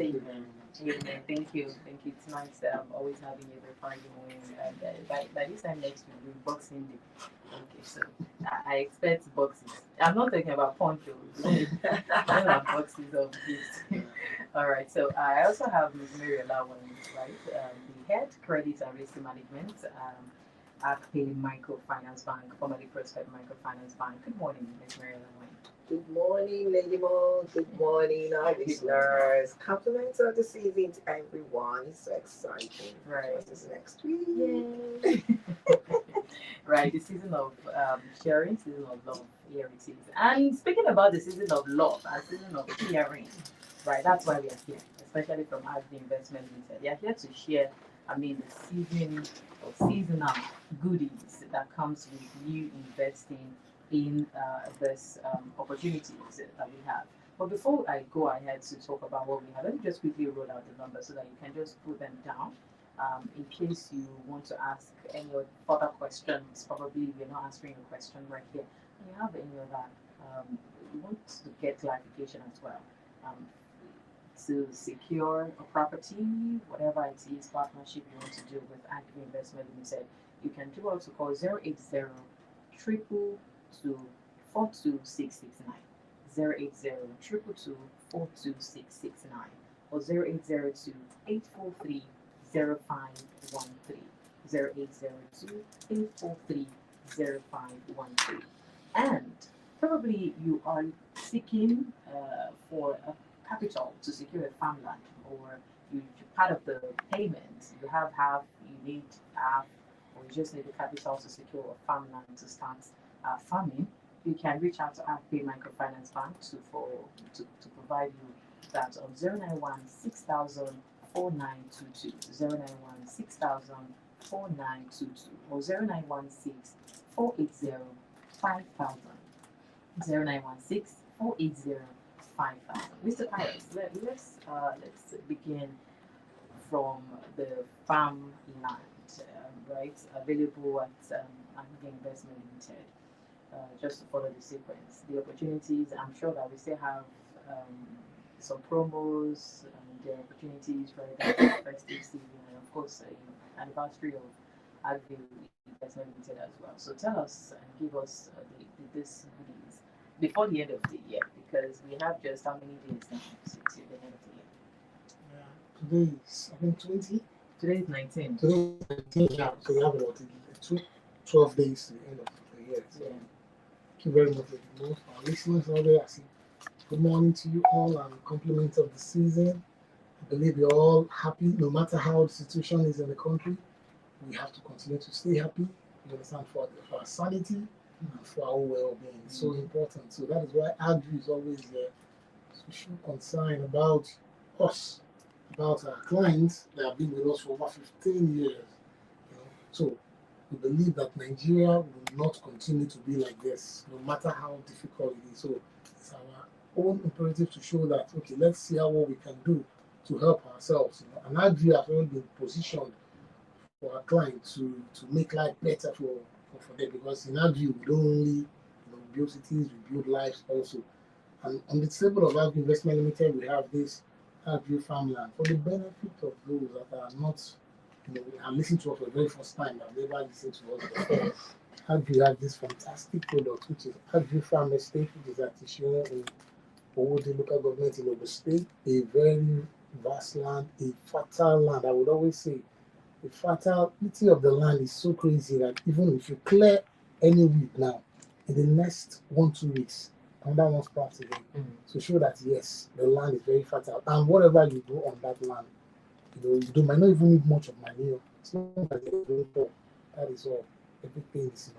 Amen. Amen. Thank you. Thank you. It's nice always having you every Friday morning. And by this time next week, we're Boxing Day. Okay, so I expect boxes. I'm not talking about ponchos. I have boxes of gifts. All right. So I also have Ms. Mary Allowance, right? The head credit and risk management. Arcview Microfinance Bank, formerly Prospect Microfinance Bank. Good morning, Ms. Mary Allowance. Good morning, Lady Mo. Good morning, our listeners. Compliments of the season to everyone. It's so exciting. Right. What's this next week? Yay. Right, the season of sharing, season of love, here it is. And speaking about the season of love and season of sharing, right, that's why we are here, especially from Arcview Investment Limited. We are here to share, the season or seasonal goodies that comes with you investing in this opportunities that we have. But before I go ahead to talk about what we have, let me just quickly roll out the numbers so that you can just put them down in case you want to ask any further questions. Probably we're not answering your question right here. And you have any other, you want to get clarification as well. Um, to secure a property, whatever it is, partnership you want to do with Arcview Investment Limited, you can do also call 080 triple two 42669, 080 triple two 42669, or 0802 843 0513, 0802 843 0513. And probably you are seeking for a capital to secure a farmland, or you part of the payment you have half, you need half, or you just need the capital to secure a farmland to start farming. You can reach out to Arcview Microfinance Bank to provide you that on 091 6000 4922, 091 6000 4922, or 0916 480 5000, 0916 480 5000. Mr. Pius, let's begin from the farmland, right? Available at Arcview Investment Limited. Just to follow the sequence, the opportunities. I'm sure that we still have some promos and the opportunities for the festive season, and of course, anniversary of Arcview Investment Limited as well. So tell us and give us this goodies before the end of the year, because we have just how many days now to the end of the year? Today is, I think, 20. Today is 19. Today is 19, yeah. So we have about 12 days to the end of the year. So Yeah. thank you very much for most of our listeners out there. I say good morning to you all and compliments of the season. I believe you're all happy, no matter how the situation is in the country. We have to continue to stay happy. You understand, for our sanity and for our well-being. It's so important. So that is why Arcview is always there to show concern about us, about our clients that have been with us for over 15 years. So we believe that Nigeria will not continue to be like this, no matter how difficult it is. So it's our own imperative to show that, okay, let's see what we can do to help ourselves. And Arcview has already been positioned for our clients to make life better for them, because in Arcview we don't only build cities, we build lives also. And on the table of Arcview Investment Limited, we have this Arcview farmland for the benefit of those that are not, are listening to us for the very first time, have never listened to us before. Arcview has this fantastic product, which is Arcview Farm Estate, which is at Ishio in Owode local government in Ogun State, a very vast land, a fertile land. I would always say the fertility of the land is so crazy that even if you clear any weed now, in the next 1-2 weeks, another one sprouts again. To show that yes, the land is very fertile, and whatever you do on that land, you might not even need much of manure. As long as there's rainfall, that is all. Everything is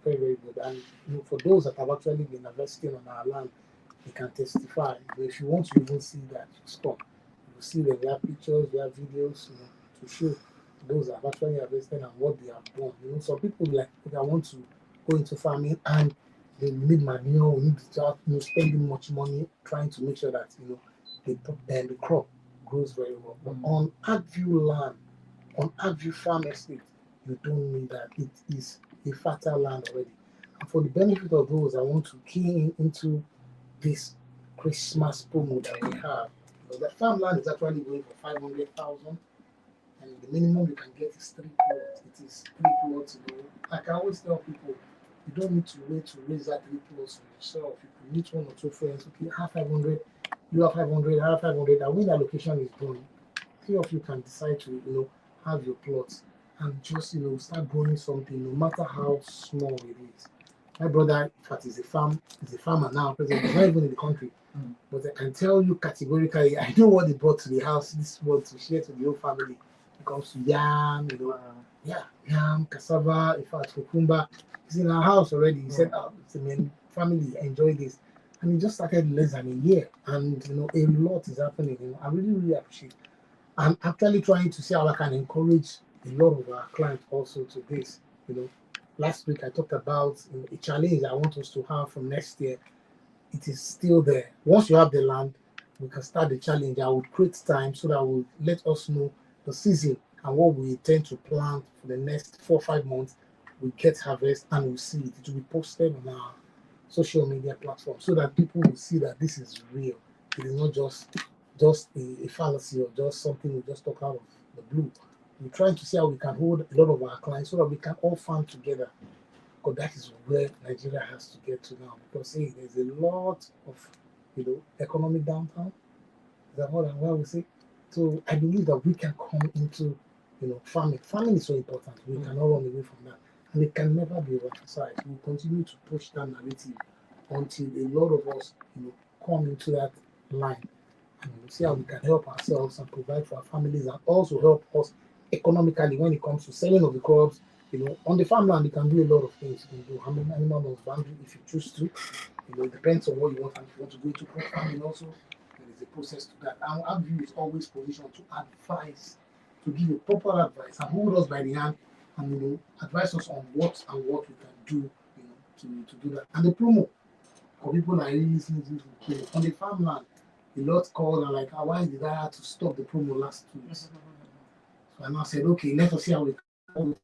very, very good. And for those that have actually been investing on our land, they can testify. But if you want to even see that, stop. You will see that we have pictures, we have videos, to show those that have actually invested and what they have done. Some people like, if I want to go into farming and they need manure, we need to start spending much money trying to make sure that the crop grows very well. But on Arcview land, on Arcview farm estate, you don't need that. It is a fertile land already. And for the benefit of those, I want to key into this Christmas promo that we have. But the farmland is actually going for 500,000, and the minimum you can get is 3 plots. It is 3 plots. Like I always tell people, you don't need to wait to raise that 3 plots for yourself. You can meet one or two friends. Okay, have 500, you have 500, I have 500. And when the allocation is done, 3 of you can decide to have your plots and just start growing something, no matter how small it is. My brother, in fact, is a farmer now. Presently, he's not even in the country. But I can tell you categorically, I know what they brought to the house this month to share to the whole family. It comes to yam, yeah, yam, cassava, in fact, cucumber. It's in our house already. He said, it's the main family, enjoy this. And he just started less than a year. And, a lot is happening. I really, really appreciate it. I'm actually trying to see how I can encourage a lot of our clients also to this. Last week I talked about a challenge I want us to have from next year. It is still there. Once you have the land, we can start the challenge. I would create time so that will let us know the season and what we intend to plant for the next 4 or 5 months. We get harvest and we'll see it. It will be posted on our social media platform so that people will see that this is real. It is not just a fallacy or just something we just talk out of the blue. We're trying to see how we can hold a lot of our clients so that we can all farm together. Because that is where Nigeria has to get to now. Because there's a lot of economic downtown. Is that what we say? So I believe that we can come into farming. Farming is so important. We cannot run away from that. And it can never be overemphasized. We'll continue to push that narrative until a lot of us come into that line. And we'll see how we can help ourselves and provide for our families and also help us economically when it comes to selling of the crops. On the farmland, you can do a lot of things. You can do animal boundary if you choose to. It depends on what you want. And if you want to go into crop farming also, there is a process to that. And Arcview is always positioned to advise, to give a proper advice and hold us by the hand and advise us on what we can do, to do that. And the promo for people that are really listening to the on the farmland, a lot called and like, why did I have to stop the promo last 2 weeks? So I now said, okay, let us see how we can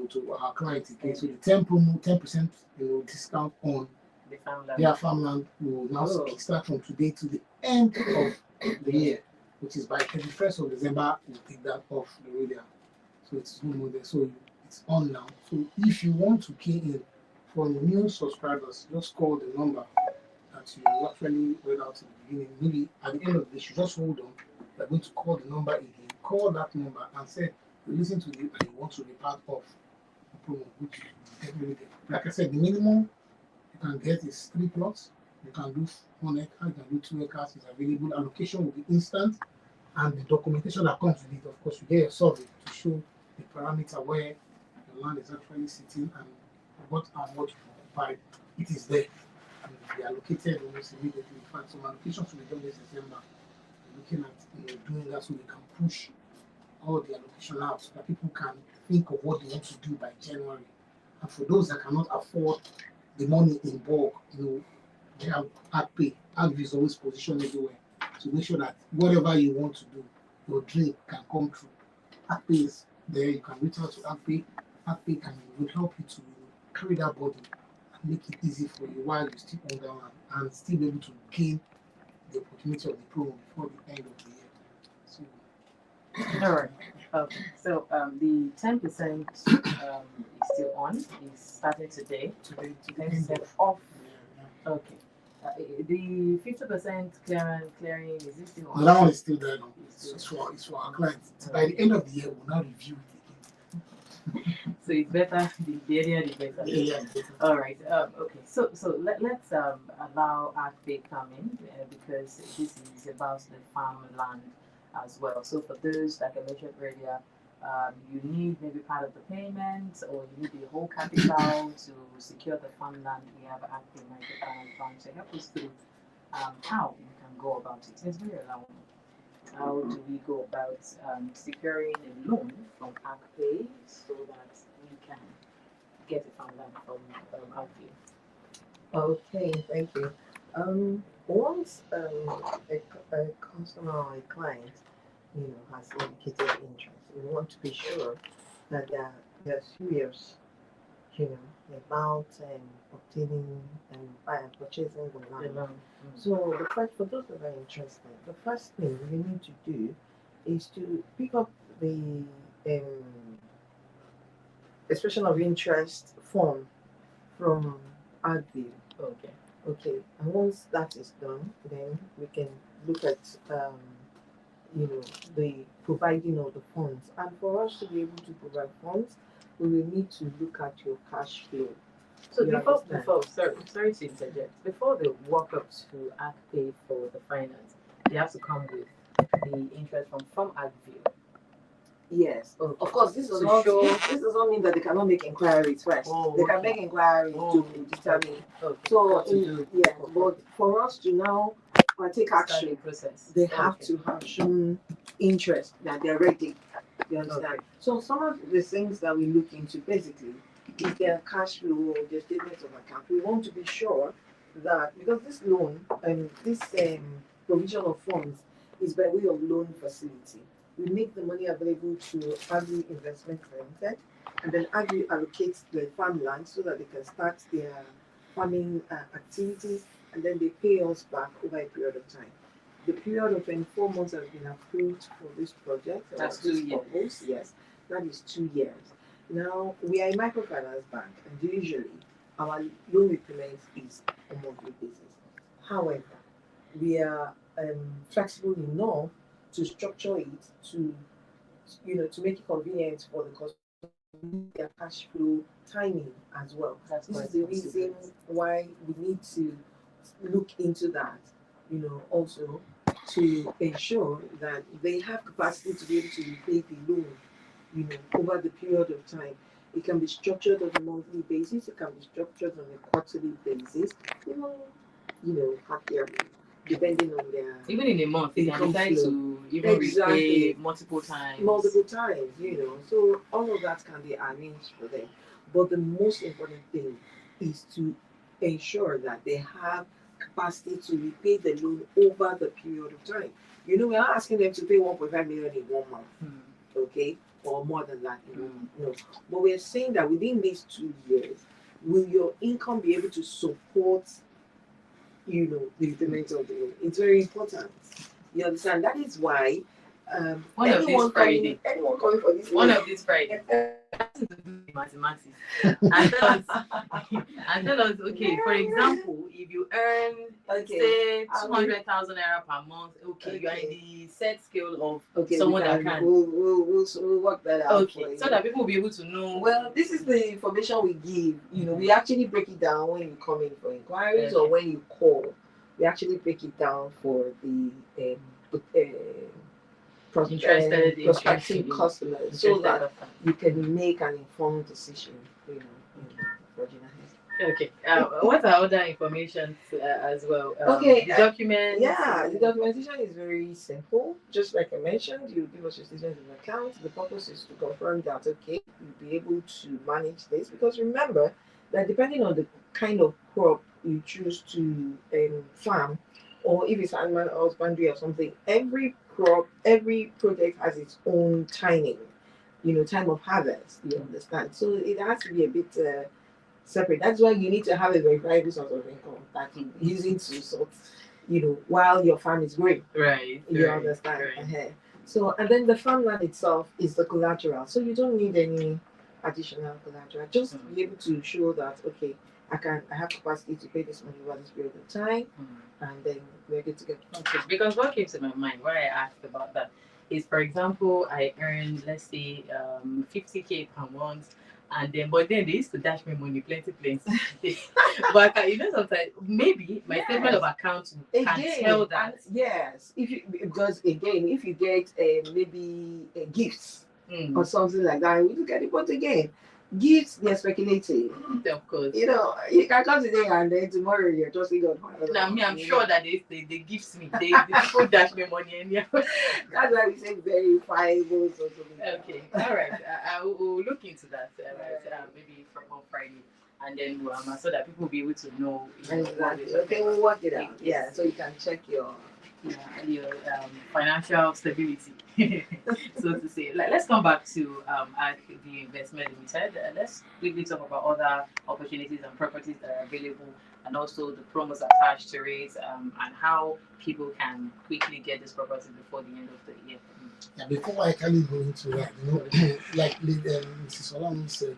to our clients again. So the 10% discount on their farmland will now start from today to the end of the year, which is by 31st of December. We'll take that off the radar. So it's no more there. So it's on now. So if you want to key in for new subscribers, just call the number that you actually read out in the beginning. Maybe at the end of this, you just hold on. We're going to call the number again. Call that number and say you listen to it and you want to be part of the promo, which definitely get. Like I said, the minimum you can get is 3 plots. You can do 1 acre, you can do 2 acres. It's available. Allocation will be instant, and the documentation that comes with it, of course, you get your survey to show the parameter where the land is actually sitting and what you occupied. It is there. And it will be allocated almost immediately. In fact, some allocations will be done this December. We're looking at doing that so we can push all the allocation out so that people can think of what they want to do by January. And for those that cannot afford the money in bulk, they have Arcpay. Arcview is always positioned everywhere to make sure that whatever you want to do, your dream can come true. Arcpay is there. You can reach out to Arcpay. Arcpay will help you to carry that burden and make it easy for you while you still own that land and still be able to gain the opportunity of the program before the end of the year. So, all right. Okay. So the 10% is still on. It's starting today. Today, 10% off. Okay. The 50% clearing is it still on? No, that one is still there. No. It's for our clients. By the end of the year, we'll now review it again. So it's better. The earlier the better. Yeah. All right. Okay. So let's allow Arcview come in because this is about the farmland as well. So for those, like I mentioned earlier, you need maybe part of the payment or you need the whole capital to secure the farmland. We have Arcview Microfinance Bank to help us through how we can go about it. It's very allowing. How do we go about securing a loan from Arcview so that we can get a farmland from Arcview? Okay, thank you. Once a customer or a client, has indicated interest, we want to be sure that they're serious about obtaining and purchasing the The land. loan. So the first, for those that are interested, the first thing you need to do is to pick up the expression of interest form from Arcview. Okay. Okay, and once that is done, then we can look at the providing of the funds. And for us to be able to provide funds, we will need to look at your cash flow. So You understand? sorry to interject. Before they walk up to act pay for the finance, they have to come with the interest from Arcview. Yes, Okay. of course. This does To not show- this does not mean that they cannot make inquiries first. Oh, They can okay. make inquiries Oh, to determine. Okay. So What to do. yes, but for us to now take Start the action, process. they have Okay. to have shown interest that they're ready. You understand? Okay. So some of the things that we look into basically is their cash flow, their statements of account. We want to be sure that because this loan and this provision of funds is by way of loan facility. We make the money available to Agri Investment Limited, and then Agri allocates the farmland so that they can start their farming activities, and then they pay us back over a period of time. The period of 24 months has been approved for this project. That's this 2 years. purpose. Yes, that is 2 years. Now, we are a microfinance bank, and usually our loan repayment is a monthly basis. However, we are flexible enough to structure it to make it convenient for the customer, their cash flow timing as well. That's This quite is the reason why we need to look into that, also to ensure that they have capacity to be able to repay the loan, over the period of time. It can be structured on a monthly basis, it can be structured on a quarterly basis, half yearly, depending on their Even in a month, they can income decide flow. to even Exactly. repay multiple times. So all of that can be arranged for them. But the most important thing is to ensure that they have capacity to repay the loan over the period of time. We're not asking them to pay 1.5 million in 1 month, okay, or more than that in 1 month. No, but we're saying that within these 2 years, will your income be able to support, the repayment of the loan? It's very important. You understand? That is why One of these Friday. anyone coming for this One loan, of these Friday. Mathematics and tell us, okay, for example, if you earn say 200,000 naira per month, okay, you are in the set scale of someone that can. We'll work that out. Okay, so that people will be able to know. Well, this is the information we give. We actually break it down when you come in for inquiries or when you call. We actually break it down for the prospective customers so that you can make an informed decision. Okay. What are other information as well? Okay. The documents. Yeah, the documentation is very simple. Just like I mentioned, you give us your statement of account. The purpose is to confirm that you'll be able to manage this, because remember that depending on the kind of crop you choose to farm, or if it's animal husbandry or something, every crop, every project has its own timing, time of harvest. You understand? So it has to be a bit separate. That's why you need to have a verifiable source of income that you're using to sort, while your farm is growing. Right. You understand? Right. So, and then the farmland itself is the collateral. So you don't need any additional collateral. Just be able to show that, okay, I have capacity to pay this money over this period of time, and then we're good to go. Okay. Because what came to my mind, why I asked about that, is, for example, I earn, let's say, 50K per month, but then they used to dash me money plenty. But sometimes maybe my statement of account can tell that. Yes, if you get maybe gifts or something like that, we look at it. But again, gifts, they're speculative. Of course. You can come today and then tomorrow you're just God. Now, I'm sure that they gifts me. They people dash me money anyhow. That's why we say verifiable or something. Okay, all right. I will look into that. Maybe on Friday, and then so that people will be able to know. Exactly. Okay, we'll work it out. Yeah, so you can check your your financial stability, so to say. Let's come back to Arcview Investment Limited. Let's quickly talk about other opportunities and properties that are available, and also the promos attached to it, and how people can quickly get this property before the end of the year. Yeah, before I can go into that, like Mrs. Solomon said,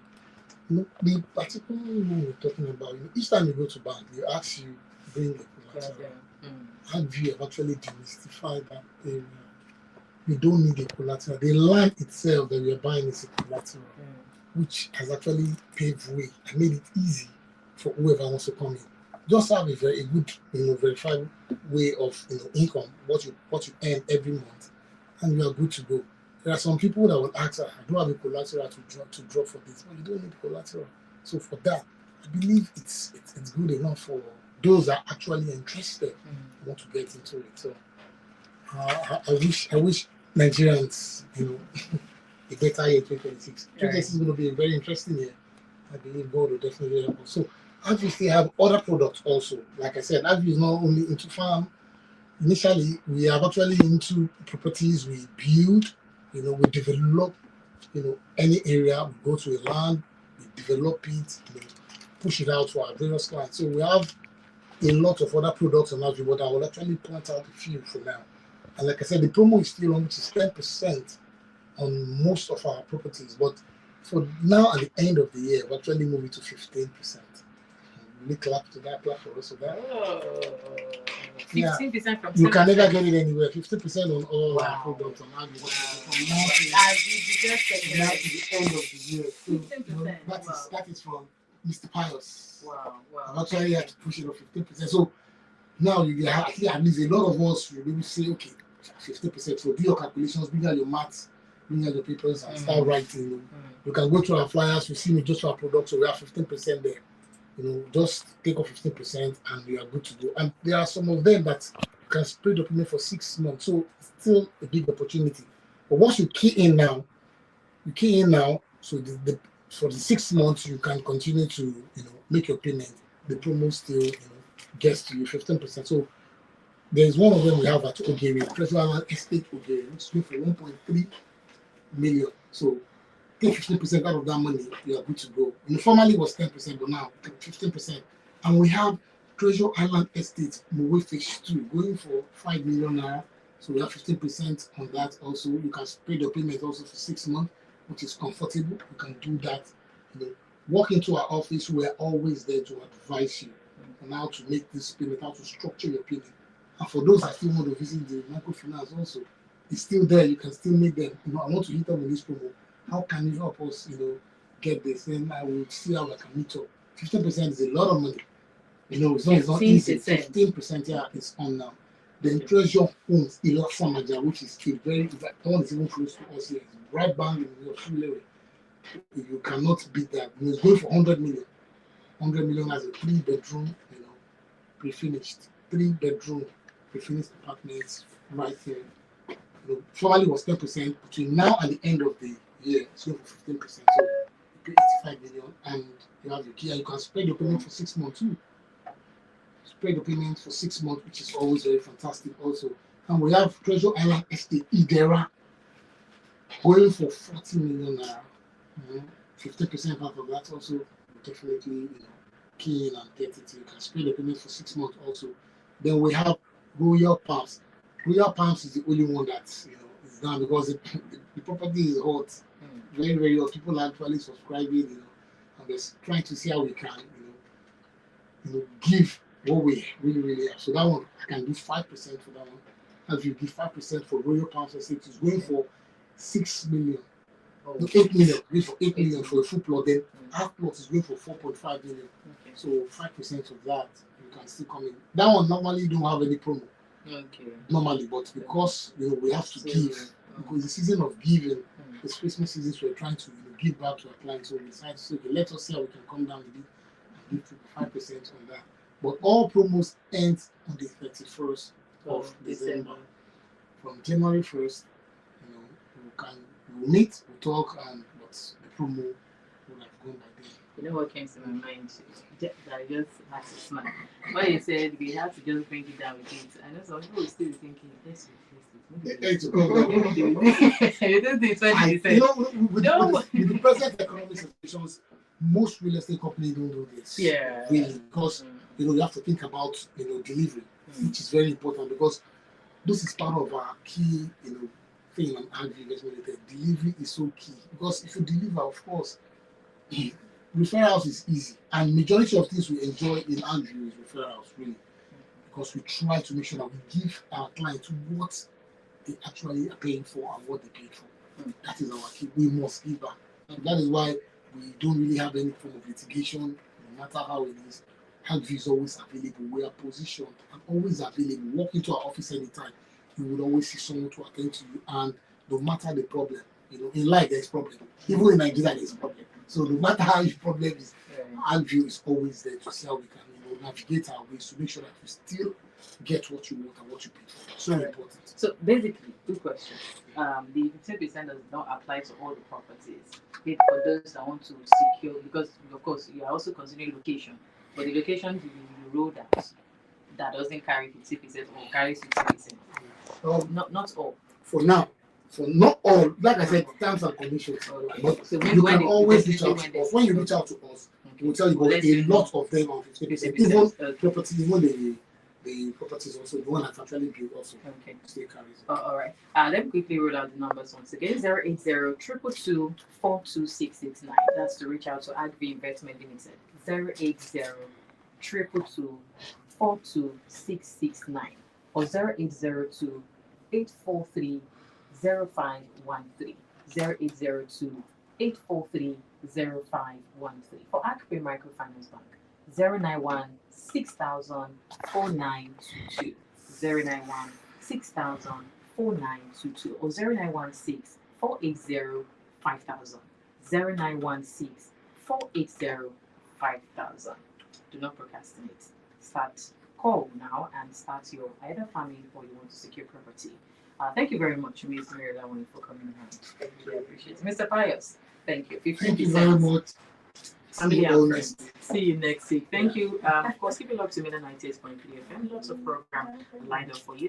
the particular one we're talking about, each time you go to bank, they ask you bring a collateral. Arcview have actually demystified that area. We don't need a collateral. The land itself that we are buying is a collateral, which has actually paved way and made it easy for whoever wants to come in. Just have a very good, verified way of income, what you earn every month, and you are good to go. There are some people that will ask, I don't have a collateral to drop for this, but you don't need collateral. So for that, I believe it's good enough for those that are actually interested want to get into it. So I wish Nigerians, a better year 2026. 2026 is going to be a very interesting year. I believe God will definitely help us. So obviously have other products also. Like I said, Arcview is not only into farm. Initially, we are actually into properties we build, we develop, any area, we go to a land, we develop it, push it out to our various clients. So we have a lot of other products on Arcview, but I will actually point out a few for now. And like I said, the promo is still on, which is 10% on most of our properties. But for now, at the end of the year, we're actually moving to 15%. We clap to that, clap for us for that. 15% from you can never get it anywhere. 50% on all our products on Arcview. From now to the end of the year. So, that is from Mr. Pius. Wow. I've actually had to push it up 15%. So now you get at least a lot of us will maybe say, okay, 50%. So do your calculations, bring out your maths, bring out your papers, and start writing. You can go through our flyers, you see me just for our products, so we have 15% there. Just take off 15% and we are good to go. And there are some of them that can spray document for 6 months, so it's still a big opportunity. But once you key in now, so for the 6 months you can continue to make your payment. The promo still gets to you 15%. So there's one of them we have at Ogere, Treasure Island Estate Ogere, which is good for 1.3 million. So take 15% out of that money, you are good to go. Formerly it was 10%, but now 15%. And we have Treasure Island Estate Mowe Phase 2 going for 5 million naira. So we have 15% on that also. You can pay the payment also for 6 months, which is comfortable. You can do that. Walk into our office, we are always there to advise you on how to make this payment, how to structure your payment. And for those that still want to visit the microfinance also, it's still there. You can still make them. I want to hit up with this promo. How can you help us, get this? And I will see how I can meet up. 15% is a lot of money. It's not easy. 15%, yeah, it's on now. Then Treasure owns Ilafamaja, which is still that one is even close to us here. It's right bang in your Fulere. You cannot beat that. It's going for 100 million. 100 million as a 3-bedroom, pre-finished. 3-bedroom, pre-finished apartments right here. Formerly was 10%. Between now and the end of the year, it's going for 15%. So you pay 85 million and you have your key. And you can spread your payment for 6 months too. Spread the payment for 6 months, which is always very fantastic also. And we have Treasure Island Estate Idera going for 40 million naira. 50% out of that also will definitely key in and get it. You can spread the payment for 6 months also. Then we have Royal Palms. Royal Palms is the only one that is down because the property is hot, very very hot. People are actually subscribing, and they're trying to see how we can, give what we really really have. So that one I can do 5% for that one. As you give 5% for Royal Palms Estate, it's going for 6 million. 8 million, going for 8 million for a full plot. Then half plot is going for 4.5 million. Okay. So 5% of that you can still come in. That one normally don't have any promo. Okay. Normally, but because we have to give, because the season of giving, the Christmas season, so we're trying to give back to our clients. So we decided to say, okay, let us see how we can come down a bit and give 5% on that. But all promos end on the 31st of December. From January 1st, we'll meet, we'll talk, but the promo will have gone by then. You know what came to my mind? That I just had to smile. When you said we had to just bring it down with it, I know some people will still be thinking, let's replace It's it. going down. You don't do 20%. You know, No. with the present economic situations, most real estate companies don't do this. Yeah. Really, because you have to think about delivery, which is very important because this is part of our key thing on Arcview investment. Delivery is so key because if you deliver, of course, referrals is easy, and majority of things we enjoy in Arcview is referrals, really, because we try to make sure that we give our clients what they actually are paying for and what they paid for. That is our key. We must give back, and that is why we don't really have any form of litigation, no matter how it is. Arcview is always available. We are positioned and always available. Walk into our office anytime. You will always see someone to attend to you, and no matter the problem, in life there's problem. Even in Nigeria there's problem. So no matter how your problem is, Arcview is always there to see how we can navigate our ways to make sure that you still get what you want and what you pay for. So important. So basically, two questions. The 15% does not apply to all the properties. It's for those that want to secure, because of course you are also considering location, but the location you roll that doesn't carry 50% or carries 50%. Not all. For now. So not all, like I said, terms and conditions. But so you can always reach out to us. When you reach out to us, we'll tell you a lot of them are 50%. Even properties, even the properties also, the one that's actually built also. Okay. Still carries. All right. Let me quickly roll out the numbers once again. 080 222 42669. That's to reach out to Arcview Investment Limited. 080 222 42669 or 0802 843 0513. 0802 843 0513. For Arcview Microfinance Bank, 091 6000 4922. 091 6000 4922 or 0916 480 5000. 0916 480 5000. Do not procrastinate. Call now and start your either family or you want to secure property. Thank you very much, Ms. Mary Lawan, for coming around. Thank you. I appreciate it. Mr. Pius, thank you. 50%. Thank you very much. See you next week. Thank you. Of course, keep it locked to Mainland 98.3FM. Lots of program lined up for you.